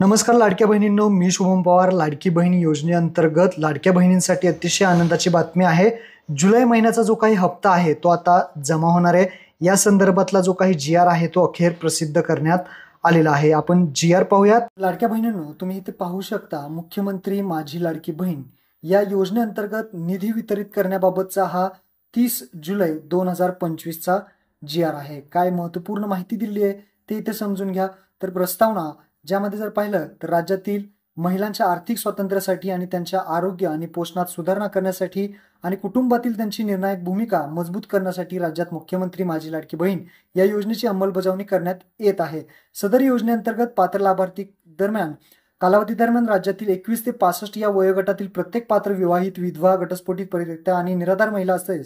नमस्कार लाडक्या बहिणींनो, मी शुभम पवार. लाडकी बहीण योजनेअंतर्गत लाडक्या बहिणींसाठी अतिशय आनंदाची बातमी आहे. जुलै महिन्याचा जो काही हप्ता आहे तो आता जमा होणार आहे. या संदर्भातला जो काही GR आहे तो अखेर प्रसिद्ध करण्यात आलेला आहे. आपण GR पाहूयात. लाडक्या बहिणींनो, तुम्ही इथे पाहू शकता, मुख्यमंत्री माझी लाडकी बहीण या योजनेअंतर्गत निधी वितरित करण्याबाबतचा हा 30 जुलै 2025चा GR आहे. काय महत्त्वपूर्ण माहिती दिली आहे ते इथे समजून घ्या. तर प्रस्तावना ज्यामध्ये जर पाहिलं तर राज्यातील महिलांच्या आर्थिक स्वातंत्र्यासाठी आणि त्यांच्या आरोग्य आणि पोषणात सुधारणा करण्यासाठी आणि कुटुंबातील त्यांची निर्णायक भूमिका मजबूत करण्यासाठी राज्यात मुख्यमंत्री माझी लाडकी बहीण या योजनेची अंमलबजावणी करण्यात येत आहे. सदर योजनेअंतर्गत पात्र लाभार्थी कालावधी दरम्यान राज्यातील 21 ते 65 या वयोगटातील प्रत्येक पात्र विवाहित, विधवा, घटस्फोटित, परित्यक्ता आणि निराधार महिला असेल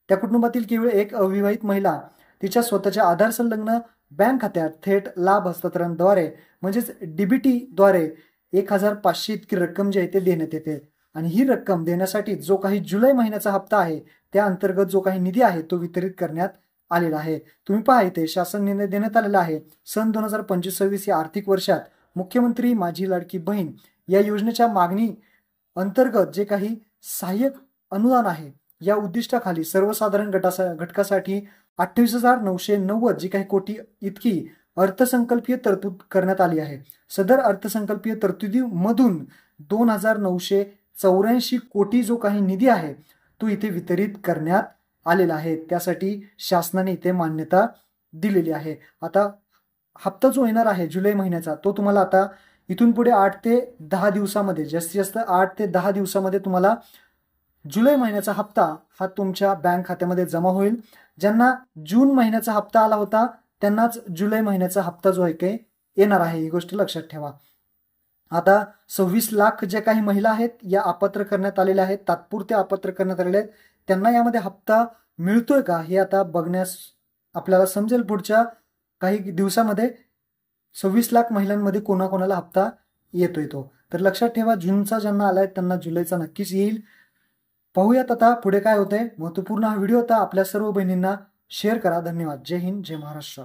त्या कुटुंबातील केवळ एक अविवाहित महिला तिच्या स्वतःच्या आधार संलग्न बँक खात्यात थेट लाभ हस्तांतरणाद्वारे म्हणजेच DBT द्वारे 1500 इतकी रक्कम जी आहे ते देण्यात येते. आणि ही रक्कम देण्यासाठी जो काही जुलै महिन्याचा हप्ता आहे त्या अंतर्गत जो काही निधी आहे तो वितरित करण्यात आलेला आहे. तुम्ही पहा इथे शासन निर्णय देण्यात आलेला आहे. सन 2025-26 या आर्थिक वर्षात मुख्यमंत्री माझी लाडकी बहीण या योजनेच्या मागणी अंतर्गत जे काही सहाय्यक अनुदान आहे या उद्दिष्टाखाली सर्वसाधारण घटकासाठी 28,990 जी काही कोटी इतकी अर्थसंकल्पीय तरतूद करण्यात आली आहे. सदर अर्थसंकल्पीय तरतुदीमधून 2,984 कोटी जो काही निधी आहे तो इथे वितरित करण्यात आलेला आहे. त्यासाठी शासनाने इथे मान्यता दिलेली आहे. आता हप्ता जो येणार आहे जुलै महिन्याचा तो तुम्हाला आता इथून पुढे 8 ते 10 दिवसामध्ये, जास्तीत जास्त 8 ते 10 दिवसामध्ये तुम्हाला जुलै महिन्याचा हप्ता हा तुमच्या बँक खात्यामध्ये जमा होईल. ज्यांना जून महिन्याचा हप्ता आला होता त्यांनाच जुलै महिन्याचा हप्ता जो आहे काही येणार आहे, ही गोष्ट लक्षात ठेवा. आता 26 लाख ज्या काही महिला आहेत या अपात्र करण्यात आलेल्या आहेत, तात्पुरत्या अपात्र करण्यात आलेल्या आहेत. त्यांना यामध्ये हप्ता मिळतोय का हे आता बघण्यास आपल्याला समजेल पुढच्या काही दिवसामध्ये. 26 लाख महिलांमध्ये कोणाकोणाला हप्ता येतोय तो. तर लक्षात ठेवा, जूनचा ज्यांना आलाय त्यांना जुलैचा नक्कीच येईल. पाहूयात आता पुढे काय होतंय. महत्त्वपूर्ण हा व्हिडिओ होता. आपल्या सर्व बहिणींना शेअर करा. धन्यवाद. जय हिंद, जय महाराष्ट्र.